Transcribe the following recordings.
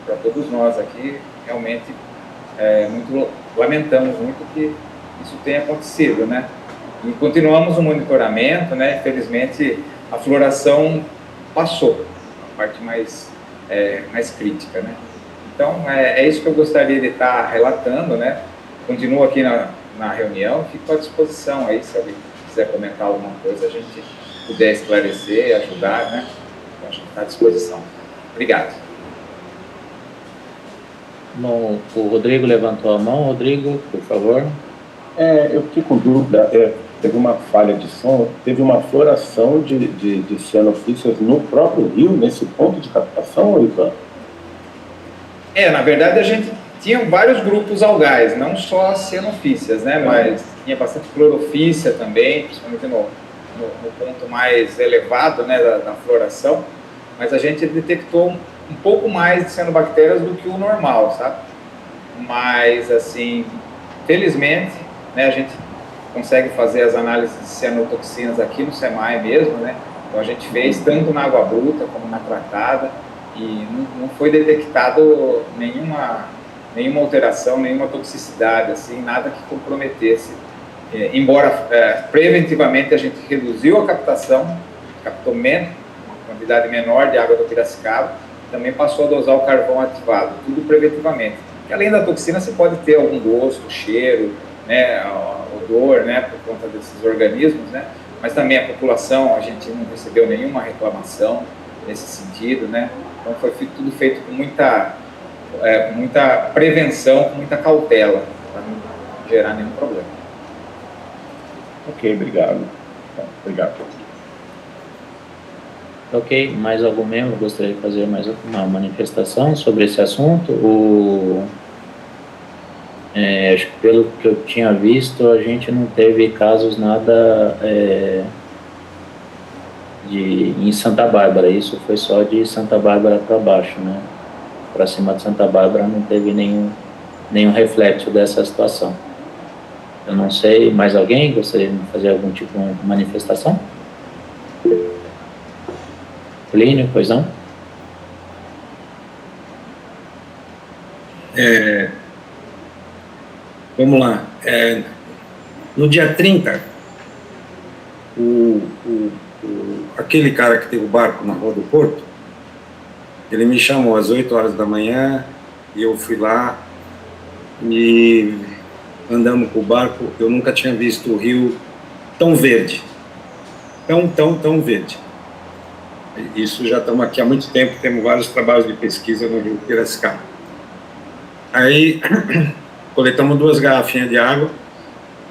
para todos nós aqui. Realmente, lamentamos muito que isso tenha acontecido, né? E continuamos o monitoramento, né? Infelizmente, a floração passou, a parte mais crítica, né? Então, é isso que eu gostaria de estar relatando, né? Continuo aqui na reunião, fico à disposição aí, se alguém quiser comentar alguma coisa, a gente puder esclarecer, ajudar, né? Então, a gente está à disposição. Obrigado. Bom, o Rodrigo levantou a mão. Rodrigo, por favor. Eu fiquei com dúvida, teve uma falha de som, teve uma floração de cianofíceas no próprio rio, nesse ponto de captação, Ivan? Na verdade, a gente tinha vários grupos algais, não só cianofíceas, né? Mas tinha bastante clorofícia também, principalmente no ponto mais elevado, né, da floração. Mas a gente detectou um pouco mais de cianobactérias do que o normal, sabe? Mas, assim, felizmente, né, a gente consegue fazer as análises de cianotoxinas aqui no SEMAI mesmo, né? Então a gente fez tanto na água bruta como na tratada e não foi detectado nenhuma alteração, nenhuma toxicidade, assim, nada que comprometesse. Embora preventivamente a gente reduziu a captação, captou menos, uma quantidade menor de água do Piracicaba, também passou a dosar o carvão ativado, tudo preventivamente. Porque além da toxina, você pode ter algum gosto, cheiro, né, odor, né, por conta desses organismos, né, mas também a população, a gente não recebeu nenhuma reclamação nesse sentido, né, então foi tudo feito com muita prevenção, com muita cautela, para não gerar nenhum problema. Ok, obrigado. Obrigado. Ok, mais algum membro gostaria de fazer mais uma manifestação sobre esse assunto? Acho que pelo que eu tinha visto, a gente não teve casos nada em Santa Bárbara, isso foi só de Santa Bárbara para baixo, né? Para cima de Santa Bárbara não teve nenhum reflexo dessa situação. Eu não sei, mais alguém gostaria de fazer algum tipo de manifestação? Plínio, pois não? Vamos lá. No dia 30, aquele cara que teve o barco na Rua do Porto, ele me chamou às 8 horas da manhã e eu fui lá e andamos com o barco. Eu nunca tinha visto o rio tão verde, tão verde. Isso já estamos aqui há muito tempo, temos vários trabalhos de pesquisa no rio Piracicaba. Aí coletamos 2 garrafinhas de água,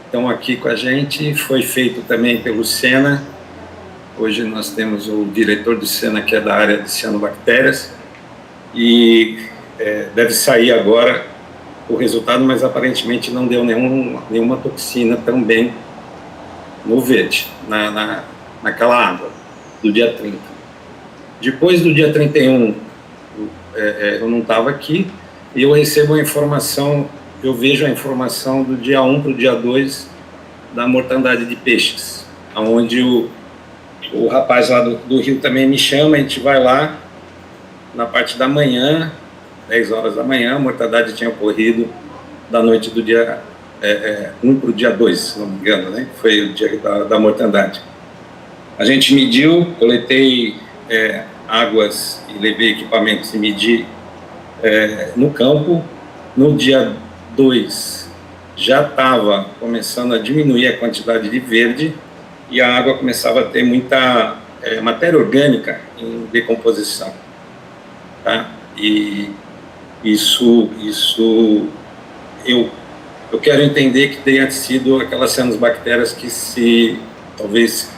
estão aqui com a gente, foi feito também pelo SENA. Hoje nós temos o diretor do SENA, que é da área de cianobactérias, e deve sair agora o resultado, mas aparentemente não deu nenhuma toxina também no verde, naquela água, do dia 30. Depois do dia 31, eu não estava aqui, e eu recebo a informação, eu vejo a informação do dia 1 para o dia 2 da mortandade de peixes, onde o rapaz lá do Rio também me chama, a gente vai lá, na parte da manhã, 10 horas da manhã, a mortandade tinha ocorrido da noite do dia 1 para o dia 2, se não me engano, né? Foi o dia da mortandade. A gente mediu, coletei águas e levei equipamentos e medi no campo. No dia 2 já estava começando a diminuir a quantidade de verde e a água começava a ter muita matéria orgânica em decomposição, tá? E isso eu quero entender que tenha sido aquelas cianobactérias que talvez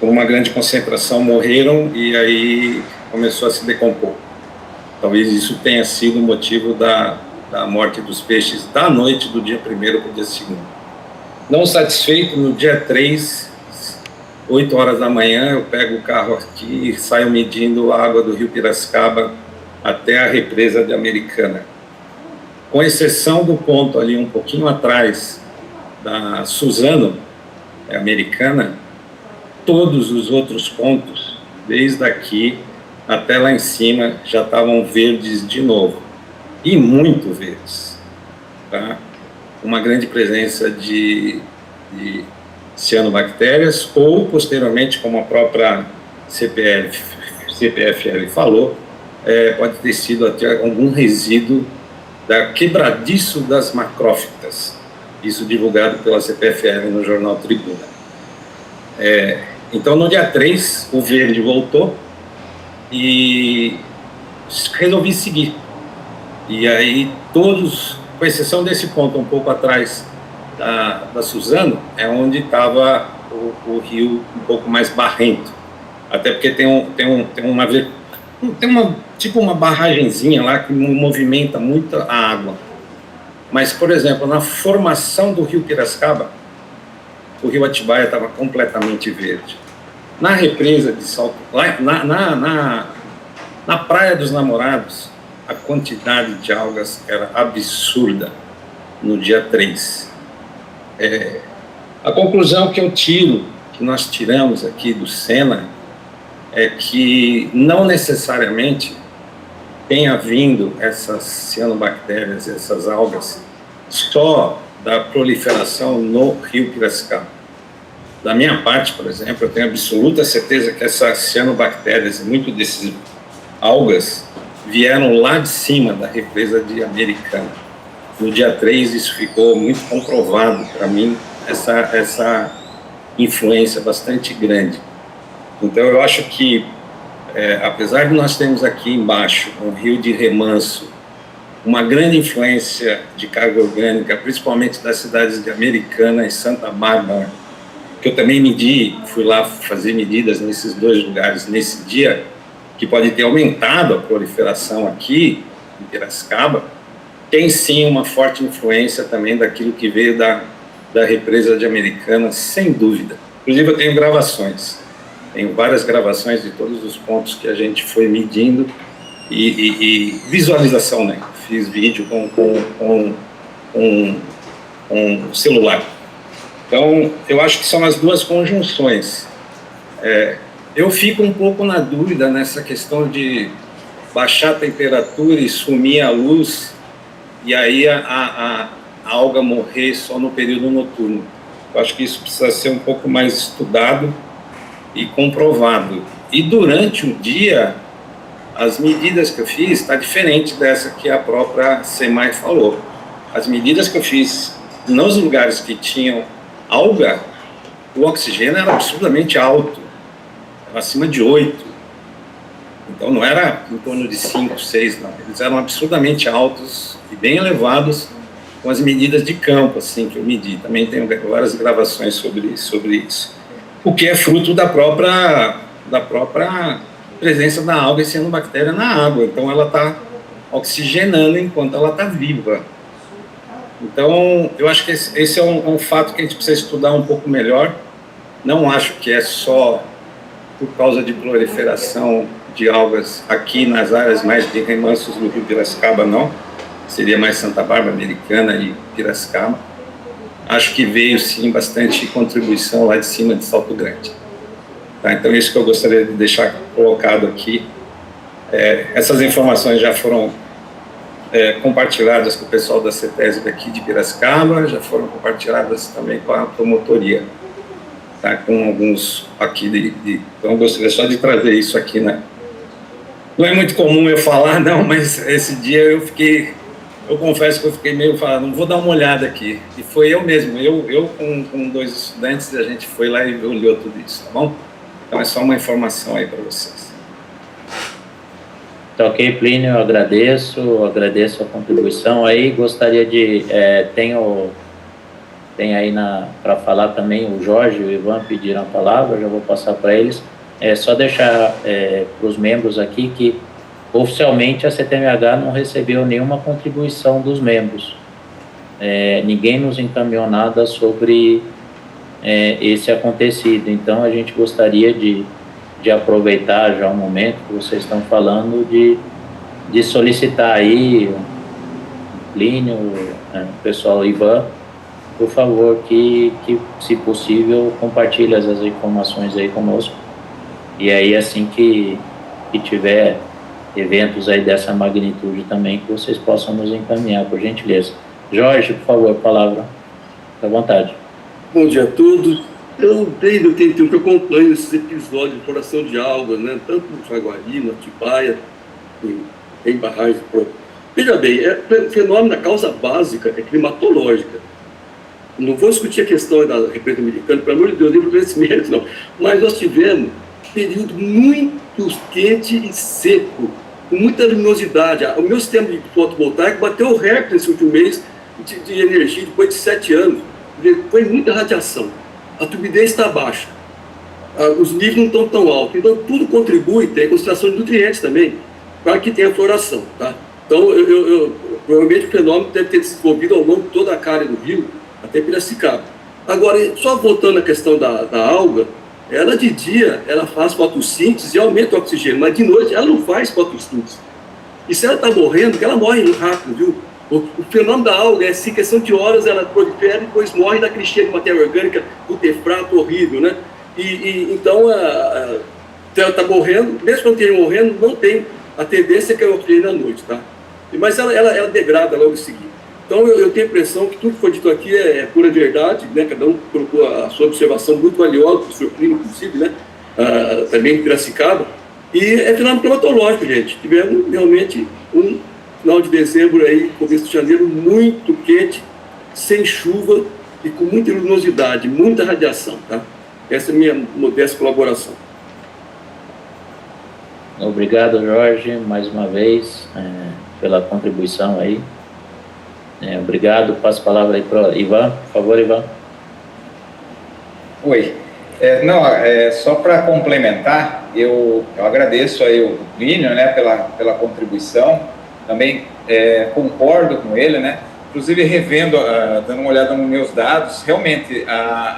por uma grande concentração morreram e aí começou a se decompor. Talvez isso tenha sido o motivo da morte dos peixes da noite do dia 1º para o dia 2º. Não satisfeito, no dia 3, 8 horas da manhã, eu pego o carro aqui e saio medindo a água do rio Piracicaba até a represa de Americana. Com exceção do ponto ali um pouquinho atrás da Suzano, Americana, todos os outros pontos, desde aqui até lá em cima já estavam verdes de novo, e muito verdes, tá? Uma grande presença de cianobactérias, ou posteriormente, como a própria CPFL falou, pode ter sido até algum resíduo da quebradiço das macrófitas, isso divulgado pela CPFL no jornal Tribuna. Então, no dia 3, o verde voltou e resolvi seguir. E aí, todos, com exceção desse ponto um pouco atrás da Suzano, é onde estava o rio um pouco mais barrento. Até porque tem uma tipo uma barragenzinha lá que movimenta muito a água. Mas, por exemplo, na formação do rio Piracicaba, o rio Atibaia estava completamente verde. Na represa de Salto, lá, na Praia dos Namorados, a quantidade de algas era absurda no dia 3. A conclusão que eu tiro, que nós tiramos aqui do SENA, é que não necessariamente tenha vindo essas cianobactérias, essas algas, só da proliferação no rio Piracicaba. Da minha parte, por exemplo, eu tenho absoluta certeza que essas cianobactérias e muito desses algas vieram lá de cima da represa de Americana. No dia 3, isso ficou muito comprovado para mim, essa influência bastante grande. Então, eu acho que, apesar de nós termos aqui embaixo um rio de remanso, uma grande influência de carga orgânica, principalmente das cidades de Americana e Santa Bárbara, que eu também fui lá fazer medidas nesses dois lugares nesse dia, que pode ter aumentado a proliferação aqui em Piracicaba, tem sim uma forte influência também daquilo que veio da represa de Americana, sem dúvida. Inclusive, eu tenho gravações, tenho várias gravações de todos os pontos que a gente foi medindo e visualização, né? Fiz vídeo com celular. Então, eu acho que são as duas conjunções. Eu fico um pouco na dúvida nessa questão de baixar a temperatura e sumir a luz, e aí a alga morrer só no período noturno. Eu acho que isso precisa ser um pouco mais estudado e comprovado. E durante o dia, as medidas que eu fiz está diferente dessa que a própria SEMAI falou. As medidas que eu fiz nos lugares que tinham alga, o oxigênio era absurdamente alto, era acima de 8. Então não era em torno de 5, 6, não. Eles eram absurdamente altos e bem elevados com as medidas de campo, assim, que eu medi. Também tenho várias gravações sobre isso. O que é fruto da própria presença da alga e cianobactéria na água. Então ela está oxigenando enquanto ela está viva. Então, eu acho que esse é um fato que a gente precisa estudar um pouco melhor. Não acho que é só por causa de proliferação de algas aqui nas áreas mais de remansos do rio Piracicaba, não. Seria mais Santa Bárbara, Americana e Piracicaba. Acho que veio, sim, bastante contribuição lá de cima de Salto Grande. Tá? Então, isso que eu gostaria de deixar colocado aqui. Essas informações já foram compartilhadas com o pessoal da CETESB aqui de Piracicaba, já foram compartilhadas também com a promotoria, tá? Com alguns aqui então eu gostaria só de trazer isso aqui, né? Não é muito comum eu falar, não, mas esse dia eu confesso que eu fiquei meio falando, não vou dar uma olhada aqui, e foi eu mesmo, eu com 2 estudantes, a gente foi lá e olhou tudo isso, tá bom? Então é só uma informação aí para vocês. Tá ok, Plínio, eu agradeço a contribuição aí, gostaria de, tem aí para falar também o Jorge e o Ivan pediram a palavra, já vou passar para eles, só deixar para os membros aqui que oficialmente a CTMH não recebeu nenhuma contribuição dos membros, ninguém nos encaminhou nada sobre esse acontecido, então a gente gostaria de aproveitar já o momento que vocês estão falando de solicitar aí o Plínio, o pessoal Ivan, por favor, que se possível compartilhe as informações aí conosco, e aí assim que que tiver eventos aí dessa magnitude também, que vocês possam nos encaminhar, por gentileza. Jorge, por favor, palavra. Fique à vontade. Bom dia a todos. Eu, desde 81, que eu acompanho esses episódios de exploração de algas, né? Tanto no Jaguari, no Atibaia, em barragens. Veja bem, o fenômeno, a causa básica é climatológica. Não vou discutir a questão da represa americana, pelo amor de Deus, nem conhecimento, não. Mas nós tivemos um período muito quente e seco, com muita luminosidade. O meu sistema de fotovoltaico bateu o recorde nesse último mês de energia, depois de 7 anos. Foi muita radiação. A turbidez está baixa. Os níveis não estão tão altos. Então, tudo contribui, tem a concentração de nutrientes também, para que tenha floração. Tá? Então, provavelmente o fenômeno deve ter se desenvolvido ao longo de toda a área do rio, até Piracicaba. Agora, só voltando à questão da alga, ela de dia, ela faz fotossíntese e aumenta o oxigênio, mas de noite ela não faz fotossíntese. E se ela está morrendo, ela morre rápido, viu? O fenômeno da alga é assim, questão de horas, ela prolifera e depois morre daquele cheiro de matéria orgânica, putefrato, horrível, né? Então, ela está morrendo, mesmo quando esteja morrendo, não tem a tendência que é o oxigênio à noite, tá? Mas ela degrada logo em seguida. Então, eu tenho a impressão que tudo que foi dito aqui é pura verdade, né? Cada um colocou a sua observação muito valiosa, o professor Plínio, inclusive, né? Também em Piracicaba. E é fenômeno climatológico, gente. Tivemos realmente um final de dezembro, aí, começo de janeiro, muito quente, sem chuva e com muita luminosidade, muita radiação, tá? Essa é a minha modesta colaboração. Obrigado, Jorge, mais uma vez, pela contribuição aí. Obrigado. Passo a palavra aí para Ivan. Por favor, Ivan. Oi. Só para complementar, eu agradeço aí o Plínio, né, pela contribuição. Também concordo com ele, né? Inclusive, revendo, dando uma olhada nos meus dados, realmente,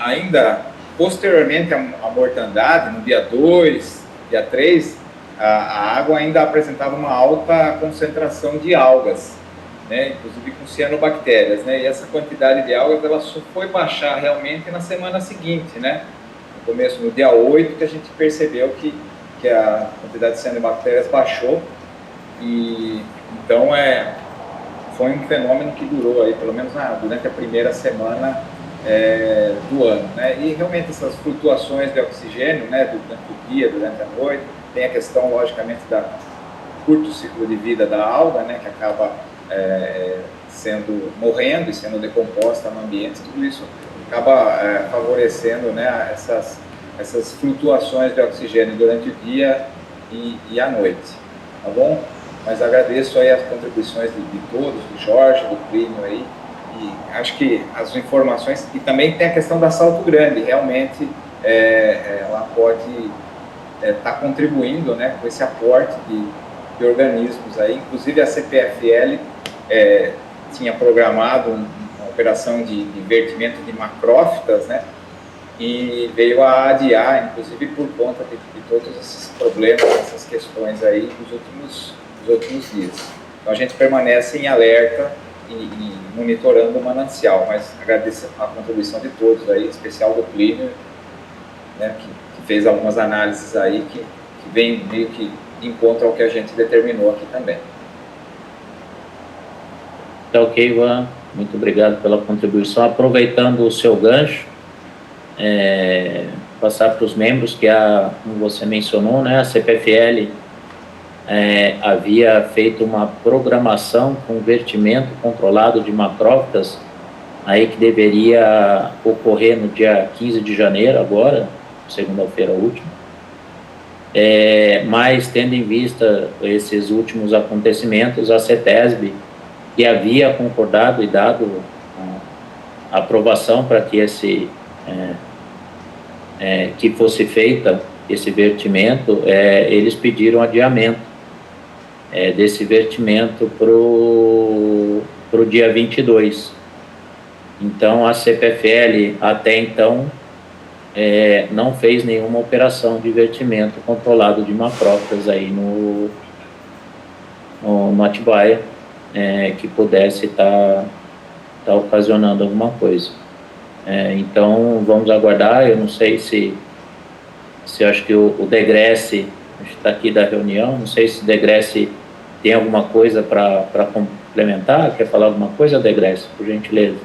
ainda posteriormente à mortandade, no dia 2, dia 3, a água ainda apresentava uma alta concentração de algas, né? Inclusive com cianobactérias, né? E essa quantidade de algas, ela só foi baixar realmente na semana seguinte, né? No começo, no dia 8, que a gente percebeu que a quantidade de cianobactérias baixou. E então foi um fenômeno que durou aí pelo menos durante a primeira semana do ano, né? E realmente essas flutuações de oxigênio, né, durante o dia, durante a noite, tem a questão logicamente da curto ciclo de vida da alga, né, que acaba morrendo e sendo decomposta no ambiente. Tudo isso acaba favorecendo, né, essas flutuações de oxigênio durante o dia e a noite, tá bom? Mas agradeço aí as contribuições de todos, do Jorge, do Plínio aí, e acho que as informações, e também tem a questão da Salto Grande, realmente ela pode estar contribuindo, né, com esse aporte de organismos aí, inclusive a CPFL tinha programado uma operação de divertimento de macrófitas, né, e veio a adiar, inclusive por conta de todos esses problemas, essas questões aí dos últimos dias. Então a gente permanece em alerta e monitorando o manancial, mas agradeço a contribuição de todos aí, em especial do Plínio, né, que fez algumas análises aí que vem meio que de encontro ao que a gente determinou aqui também. Tá ok, Ivan. Muito obrigado pela contribuição. Aproveitando o seu gancho, passar para os membros que, como você mencionou, né, a CPFL havia feito uma programação com vertimento controlado de macrófitas, aí que deveria ocorrer no dia 15 de janeiro, agora, segunda-feira última. Mas, tendo em vista esses últimos acontecimentos, a CETESB, que havia concordado e dado a aprovação para que que fosse feita esse vertimento, eles pediram adiamento desse vertimento para o dia 22. Então, a CPFL, até então, não fez nenhuma operação de vertimento controlado de macrófitas aí no Atibaia, que pudesse estar ocasionando alguma coisa. Então, vamos aguardar. Eu não sei se acho que o DEGRESSE gente está aqui da reunião, não sei se o Degresse tem alguma coisa para complementar, quer falar alguma coisa, Degresse, por gentileza?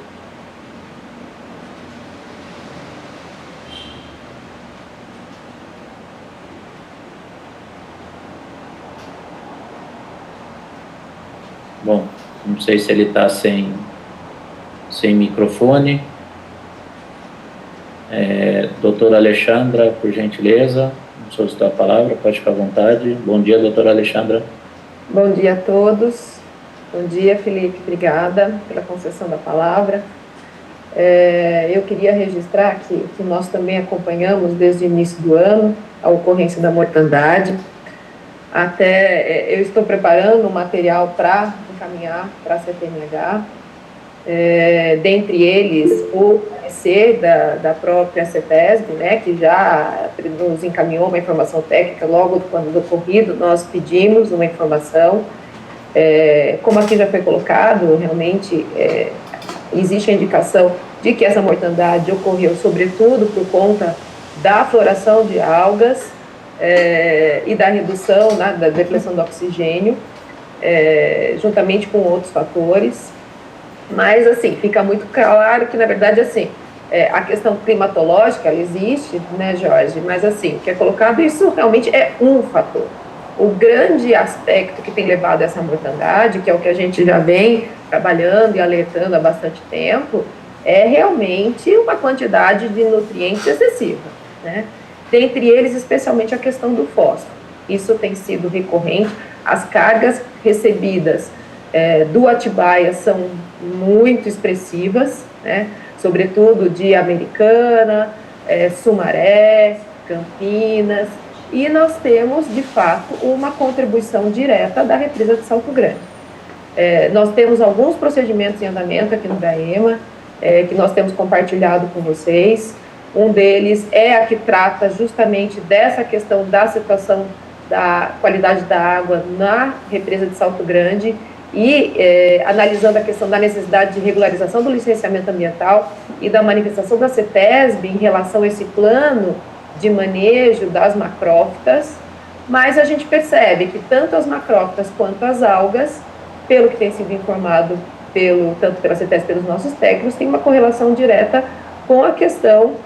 Bom, não sei se ele está sem microfone. Doutora Alexandra, por gentileza, solicitar a palavra, pode ficar à vontade. Bom dia, doutora Alexandra. Bom dia a todos. Bom dia, Felipe, obrigada pela concessão da palavra. Eu queria registrar que nós também acompanhamos desde o início do ano a ocorrência da mortandade. Até eu estou preparando um material para encaminhar para a CTMH, dentre eles o parecer da própria CETESB, né, que já nos encaminhou uma informação técnica logo quando do ocorrido, nós pedimos uma informação, como aqui já foi colocado, realmente existe a indicação de que essa mortandade ocorreu sobretudo por conta da floração de algas, e da redução, né, da depressão do oxigênio, juntamente com outros fatores. Mas, assim, fica muito claro que, na verdade, assim, a questão climatológica, ela existe, né, Jorge? Mas, assim, o que é colocado, isso realmente é um fator. O grande aspecto que tem levado a essa mortandade, que é o que a gente já vem trabalhando e alertando há bastante tempo, é realmente uma quantidade de nutrientes excessiva, né? Dentre eles, especialmente a questão do fósforo. Isso tem sido recorrente. As cargas recebidas do Atibaia são muito expressivas, né? Sobretudo de Americana, Sumaré, Campinas, e nós temos, de fato, uma contribuição direta da represa de Salto Grande. Nós temos alguns procedimentos em andamento aqui no DAEMA, que nós temos compartilhado com vocês. Um deles é a que trata justamente dessa questão da situação da qualidade da água na represa de Salto Grande e analisando a questão da necessidade de regularização do licenciamento ambiental e da manifestação da CETESB em relação a esse plano de manejo das macrófitas, mas a gente percebe que tanto as macrófitas quanto as algas, pelo que tem sido informado tanto pela CETESB pelos nossos técnicos, tem uma correlação direta com a questão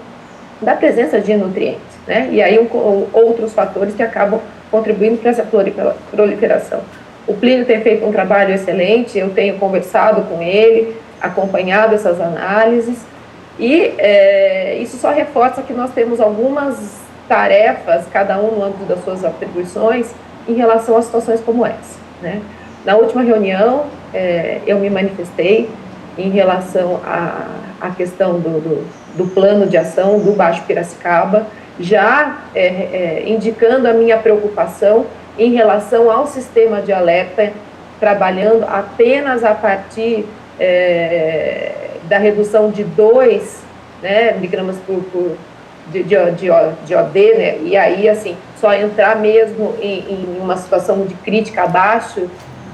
da presença de nutrientes, né? E aí outros fatores que acabam contribuindo para essa proliferação. O Plínio tem feito um trabalho excelente, eu tenho conversado com ele, acompanhado essas análises, e isso só reforça que nós temos algumas tarefas, cada um no âmbito das suas atribuições, em relação a situações como essa, né? Na última reunião, eu me manifestei em relação à questão do plano de ação do Baixo Piracicaba, já indicando a minha preocupação em relação ao sistema de alerta, trabalhando apenas a partir da redução de 2, né, miligramas de OD, né, e aí, assim, só entrar mesmo em uma situação de crítica abaixo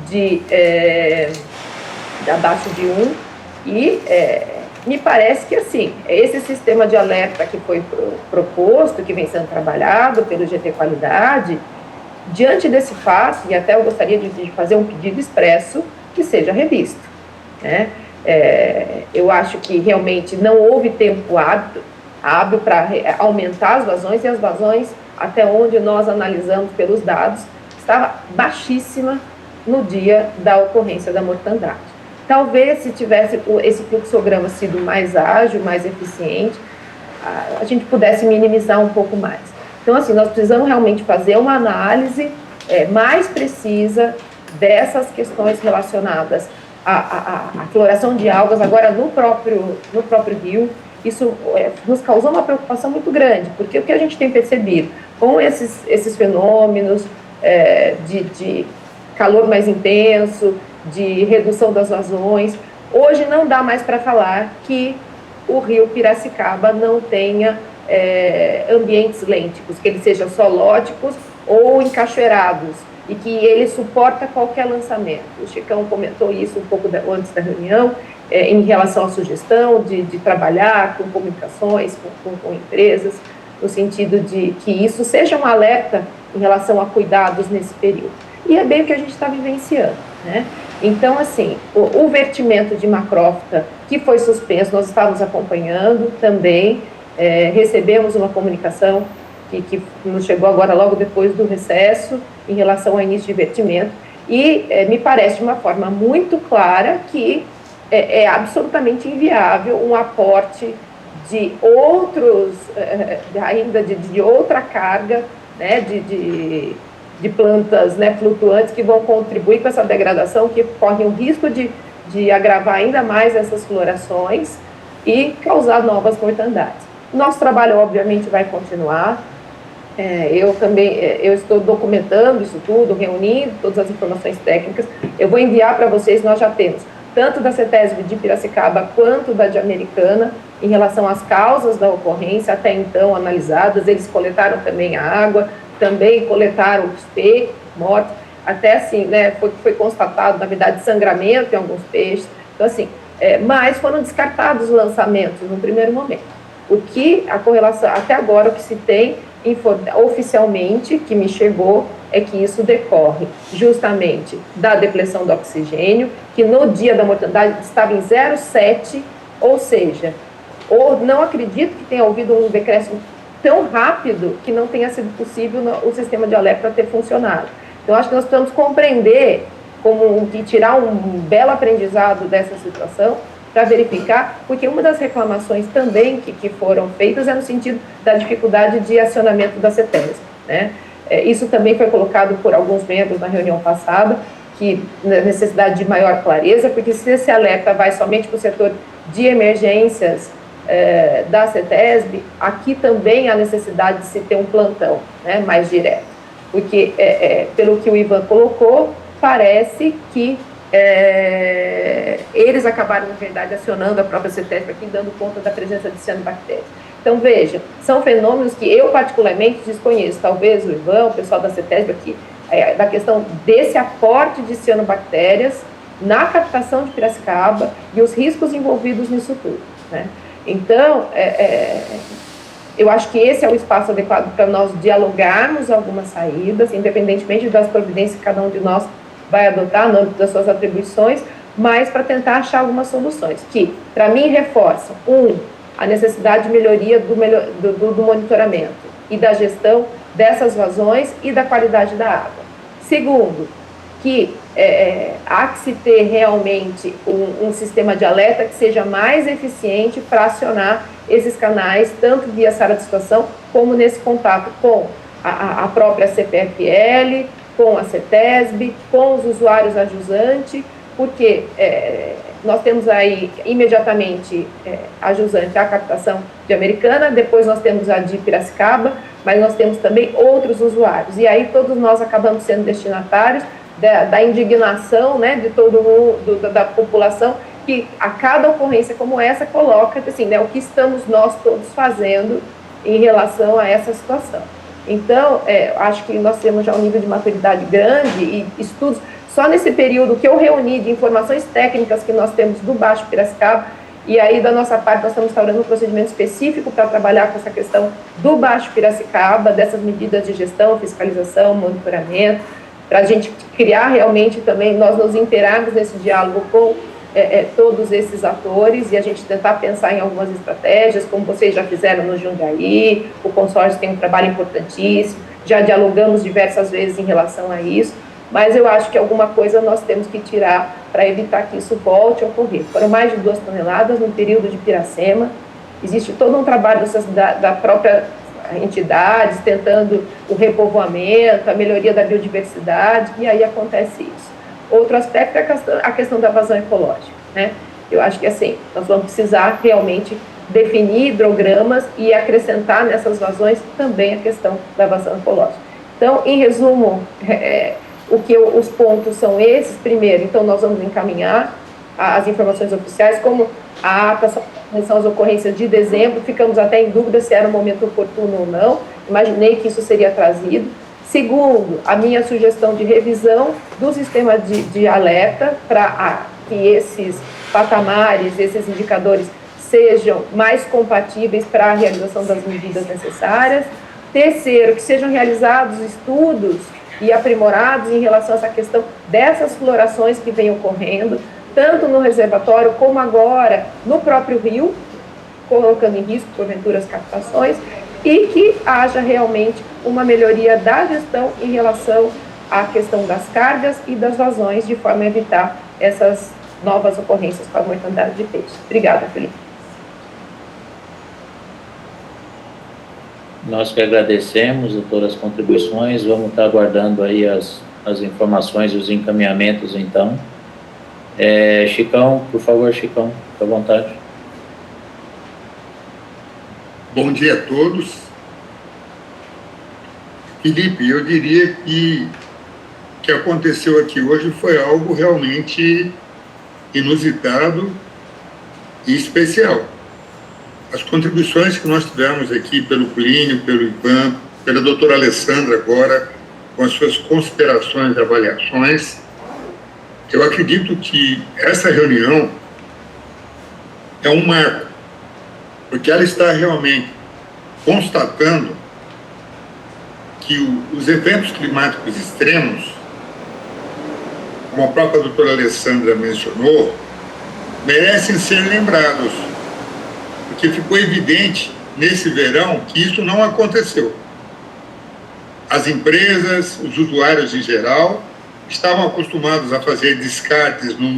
de 1, e me parece que, assim, esse sistema de alerta que foi proposto, que vem sendo trabalhado pelo GT Qualidade, diante desse fato, e até eu gostaria de fazer um pedido expresso, que seja revisto, né? Eu acho que realmente não houve tempo hábil para aumentar as vazões, e as vazões, até onde nós analisamos pelos dados, estava baixíssima no dia da ocorrência da mortandade. Talvez, se tivesse esse fluxograma sido mais ágil, mais eficiente, a gente pudesse minimizar um pouco mais. Então, assim, nós precisamos realmente fazer uma análise mais precisa dessas questões relacionadas à floração de algas, agora no próprio rio. Isso nos causou uma preocupação muito grande, porque o que a gente tem percebido com esses fenômenos de calor mais intenso, de redução das vazões, hoje não dá mais para falar que o rio Piracicaba não tenha ambientes lênticos, que eles sejam solóticos ou encachoeirados, e que ele suporta qualquer lançamento. O Chicão comentou isso um pouco antes da reunião, em relação à sugestão de trabalhar com comunicações, com empresas, no sentido de que isso seja um alerta em relação a cuidados nesse período. E é bem o que a gente está vivenciando, né? Então, assim, o vertimento de macrófita, que foi suspenso, nós estávamos acompanhando também, recebemos uma comunicação que nos chegou agora logo depois do recesso, em relação ao início de vertimento, e me parece de uma forma muito clara que é absolutamente inviável um aporte de outros, ainda de outra carga, né, de plantas, né, flutuantes que vão contribuir com essa degradação, que correm o risco de agravar ainda mais essas florações e causar novas mortandades. Nosso trabalho, obviamente, vai continuar. Eu estou documentando isso tudo, reunindo todas as informações técnicas. Eu vou enviar para vocês, nós já temos, tanto da CETESB de Piracicaba quanto da de Americana, em relação às causas da ocorrência, até então analisadas. Eles coletaram também a água, também coletaram os peixes mortos, até assim, né, foi constatado, na verdade, sangramento em alguns peixes. Então, assim, mas foram descartados os lançamentos no primeiro momento. A correlação, até agora, o que se tem oficialmente, que me chegou, é que isso decorre justamente da depleção do oxigênio, que no dia da mortandade estava em 0,7, ou seja, não acredito que tenha havido um decréscimo tão rápido que não tenha sido possível o sistema de alerta ter funcionado. Então, acho que nós precisamos compreender e tirar um belo aprendizado dessa situação para verificar, porque uma das reclamações também que foram feitas é no sentido da dificuldade de acionamento da CETESB, né? Isso também foi colocado por alguns membros na reunião passada, que necessidade de maior clareza, porque se esse alerta vai somente para o setor de emergências da CETESB, aqui também há necessidade de se ter um plantão, né, mais direto, porque pelo que o Ivan colocou, parece que eles acabaram, na verdade, acionando a própria CETESB aqui, dando conta da presença de cianobactérias. Então, veja, são fenômenos que eu particularmente desconheço, talvez o Ivan, o pessoal da CETESB aqui, da questão desse aporte de cianobactérias na captação de Piracicaba e os riscos envolvidos nisso tudo, né? Então, eu acho que esse é o espaço adequado para nós dialogarmos algumas saídas, independentemente das providências que cada um de nós vai adotar no âmbito das suas atribuições, mas para tentar achar algumas soluções, que, para mim, reforçam, a necessidade de melhoria do monitoramento e da gestão dessas vazões e da qualidade da água. Segundo, que há que se ter realmente um sistema de alerta que seja mais eficiente para acionar esses canais, tanto via sala de situação, como nesse contato com a própria CPFL, com a CETESB, com os usuários a jusante, porque nós temos aí imediatamente a jusante, a captação de Americana, depois nós temos a de Piracicaba, mas nós temos também outros usuários, e aí todos nós acabamos sendo destinatários da indignação, né, de todo mundo, da população, que a cada ocorrência como essa coloca, assim, né, o que estamos nós todos fazendo em relação a essa situação. Então, acho que nós temos já um nível de maturidade grande e estudos. Só nesse período que eu reuni de informações técnicas que nós temos do Baixo Piracicaba, e aí da nossa parte nós estamos instaurando um procedimento específico para trabalhar com essa questão do Baixo Piracicaba, dessas medidas de gestão, fiscalização, monitoramento, para a gente criar realmente também, nós nos inteirarmos nesse diálogo com todos esses atores e a gente tentar pensar em algumas estratégias, como vocês já fizeram no Jundiaí, o consórcio tem um trabalho importantíssimo, já dialogamos diversas vezes em relação a isso, mas eu acho que alguma coisa nós temos que tirar para evitar que isso volte a ocorrer. Foram mais de 2 toneladas no período de Piracema, existe todo um trabalho da própria entidades, tentando o repovoamento, a melhoria da biodiversidade, e aí acontece isso. Outro aspecto é a questão da vazão ecológica, né? Eu acho que, assim, nós vamos precisar realmente definir hidrogramas e acrescentar nessas vazões também a questão da vazão ecológica. Então, em resumo, os pontos são esses. Primeiro, então, nós vamos encaminhar as informações oficiais, como a ata são as ocorrências de dezembro, ficamos até em dúvida se era o momento oportuno ou não, imaginei que isso seria trazido. Segundo, a minha sugestão de revisão do sistema de alerta para que esses patamares, esses indicadores sejam mais compatíveis para a realização das medidas necessárias. Terceiro, que sejam realizados estudos e aprimorados em relação a essa questão dessas florações que vêm ocorrendo, tanto no reservatório como agora no próprio rio, colocando em risco, porventura, as captações, e que haja realmente uma melhoria da gestão em relação à questão das cargas e das vazões, de forma a evitar essas novas ocorrências com a mortandade de peixe. Obrigada, Felipe. Nós que agradecemos, doutora, as contribuições, vamos estar aguardando aí as informações e os encaminhamentos, então. Chicão, por favor, Chicão, fica à vontade. Bom dia a todos. Felipe, eu diria que o que aconteceu aqui hoje foi algo realmente inusitado e especial. As contribuições que nós tivemos aqui pelo Plínio, pelo Ivan, pela doutora Alessandra agora, com as suas considerações e avaliações, eu acredito que essa reunião é um marco, porque ela está realmente constatando que os eventos climáticos extremos, como a própria doutora Alessandra mencionou, merecem ser lembrados, porque ficou evidente nesse verão que isso não aconteceu. As empresas, os usuários em geral, estavam acostumados a fazer descartes nos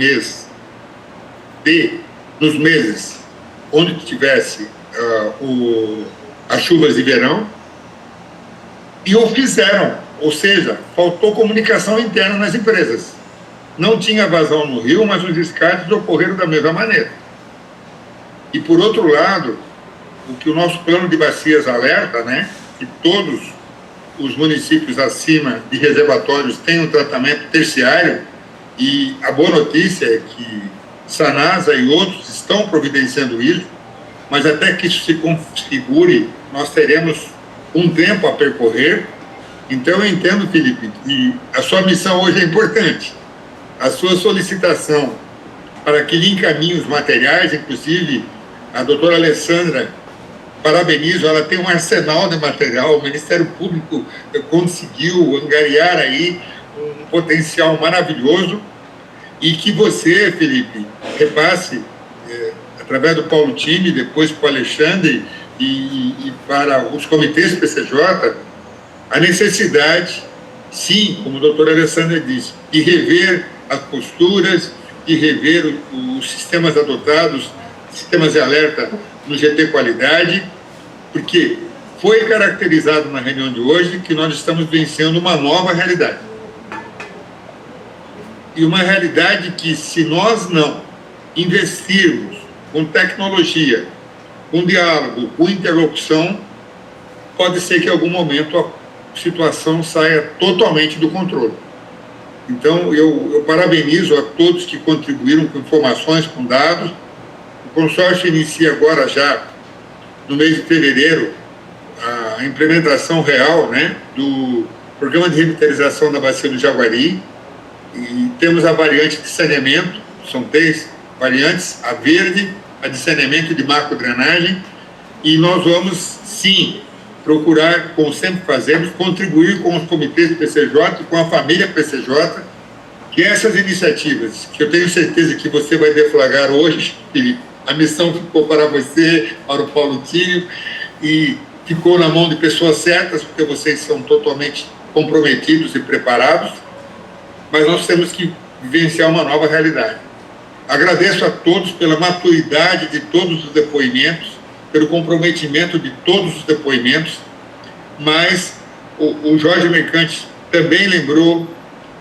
meses onde tivesse as chuvas de verão, e o fizeram, ou seja, faltou comunicação interna nas empresas. Não tinha vazão no rio, mas os descartes ocorreram da mesma maneira. E, por outro lado, o que o nosso plano de bacias alerta, né, que todos os municípios acima de reservatórios têm um tratamento terciário, e a boa notícia é que Sanasa e outros estão providenciando isso, mas até que isso se configure, nós teremos um tempo a percorrer. Então, eu entendo, Felipe, que a sua missão hoje é importante. A sua solicitação para que lhe encaminhe os materiais, inclusive a doutora Alessandra, parabenizo, ela tem um arsenal de material, o Ministério Público conseguiu angariar aí um potencial maravilhoso, e que você, Felipe, repasse, através do Paulo Time, depois para o Alexandre e para os comitês PCJ, a necessidade, sim, como a doutora Alessandra disse, de rever as posturas, de rever os sistemas adotados, sistemas de alerta no GT Qualidade, porque foi caracterizado na reunião de hoje que nós estamos vencendo uma nova realidade. E uma realidade que, se nós não investirmos com tecnologia, com diálogo, com interlocução, pode ser que em algum momento a situação saia totalmente do controle. Então, eu parabenizo a todos que contribuíram com informações, com dados. O consórcio inicia agora já, no mês de fevereiro, a implementação real, né, do Programa de Revitalização da Bacia do Jaguari, e temos a variante de saneamento, são 3 variantes, a verde, a de saneamento e de macro-drenagem, e nós vamos, sim, procurar, como sempre fazemos, contribuir com os comitês PCJ e com a família PCJ, que essas iniciativas, que eu tenho certeza que você vai deflagrar hoje, Felipe, a missão ficou para você, para o Paulo Tírio, e ficou na mão de pessoas certas, porque vocês são totalmente comprometidos e preparados, mas nós temos que vivenciar uma nova realidade. Agradeço a todos pela maturidade de todos os depoimentos, pelo comprometimento de todos os depoimentos, mas o Jorge Mercante também lembrou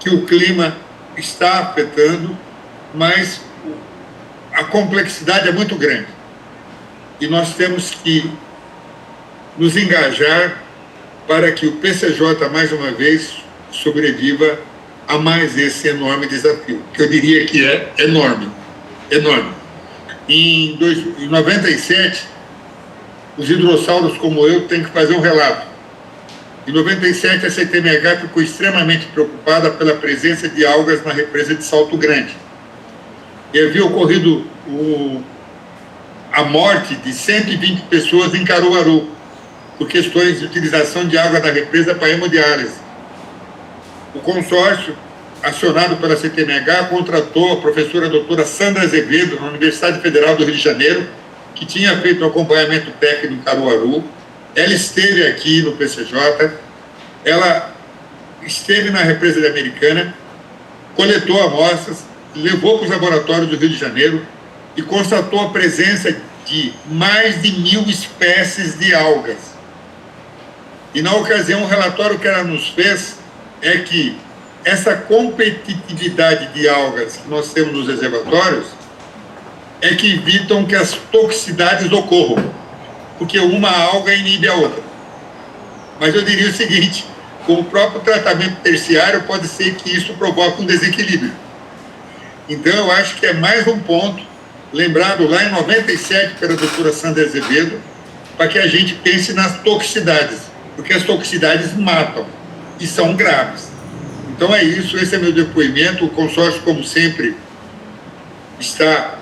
que o clima está afetando, mas a complexidade é muito grande. E nós temos que nos engajar para que o PCJ, mais uma vez, sobreviva a mais esse enorme desafio, que eu diria que é enorme, enorme. Em 97, os hidrossauros como eu têm que fazer um relato. Em 97, a CTMH ficou extremamente preocupada pela presença de algas na represa de Salto Grande. E havia ocorrido a morte de 120 pessoas em Caruaru, por questões de utilização de água da represa para hemodiálise. O consórcio, acionado pela CTMH, contratou a professora doutora Sandra Azevedo, na Universidade Federal do Rio de Janeiro, que tinha feito um acompanhamento técnico em Caruaru. Ela esteve aqui no PCJ, ela esteve na represa de Americana, coletou amostras, levou para os laboratórios do Rio de Janeiro e constatou a presença de mais de 1.000 espécies de algas. E, na ocasião, o relatório que ela nos fez é que essa competitividade de algas que nós temos nos reservatórios é que evitam que as toxicidades ocorram, porque uma alga inibe a outra. Mas eu diria o seguinte, com o próprio tratamento terciário, pode ser que isso provoque um desequilíbrio. Então, eu acho que é mais um ponto, lembrado lá em 97 pela doutora Sandra Azevedo, para que a gente pense nas toxicidades, porque as toxicidades matam e são graves. Então é isso, esse é meu depoimento. O consórcio, como sempre, está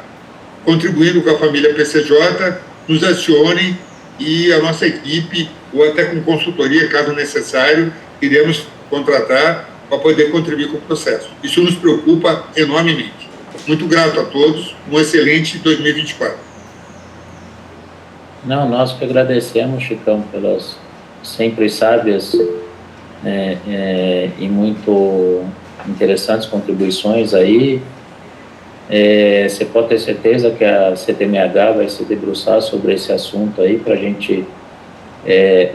contribuindo com a família PCJ, nos acionem e a nossa equipe, ou até com consultoria, caso necessário, iremos contratar para poder contribuir com o processo. Isso nos preocupa enormemente. Muito grato a todos, um excelente 2024. Não, nós que agradecemos, Chicão, pelas sempre sábias e muito interessantes contribuições aí. Você pode ter certeza que a CTMH vai se debruçar sobre esse assunto aí para a gente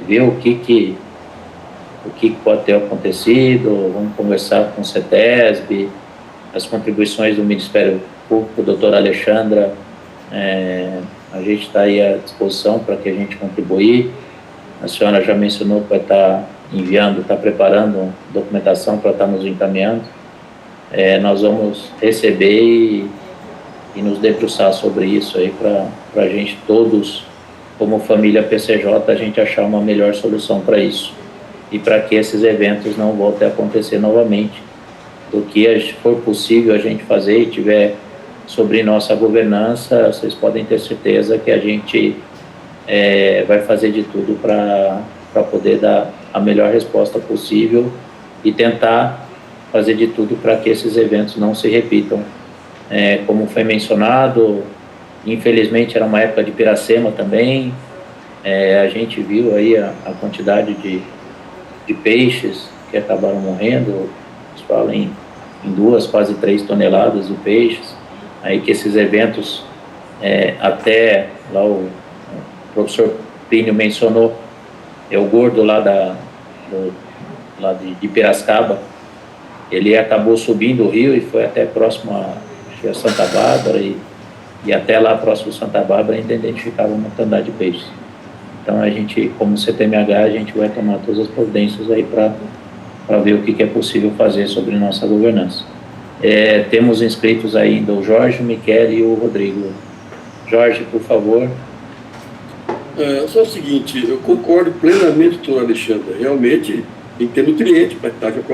ver o que pode ter acontecido. Vamos conversar com o CETESB, as contribuições do Ministério Público, doutora Alexandra, a gente está aí à disposição para que a gente contribuir. A senhora já mencionou que vai estar enviando, está preparando documentação para estar nos encaminhando. Nós vamos receber e nos debruçar sobre isso aí para a gente todos, como família PCJ, a gente achar uma melhor solução para isso e para que esses eventos não voltem a acontecer novamente. Do que for possível a gente fazer e tiver sobre nossa governança, vocês podem ter certeza que a gente vai fazer de tudo para poder dar a melhor resposta possível e tentar fazer de tudo para que esses eventos não se repitam. Como foi mencionado, infelizmente era uma época de Piracema também, a gente viu aí a quantidade de peixes que acabaram morrendo, eles falam em 2, quase 3 toneladas de peixes, aí que esses eventos, até lá o professor Plínio mencionou, o gordo lá lá de Piracicaba, ele acabou subindo o rio e foi até próximo a Santa Bárbara e até lá próximo de Santa Bárbara ainda identificava uma quantidade de peixes. Então a gente, como CTMH, a gente vai tomar todas as providências aí para ver o que é possível fazer sobre nossa governança. Temos inscritos ainda o Jorge, o Miquel e o Rodrigo. Jorge, por favor. Só o seguinte, eu concordo plenamente com o Alexandre. Realmente tem que ter nutriente para estar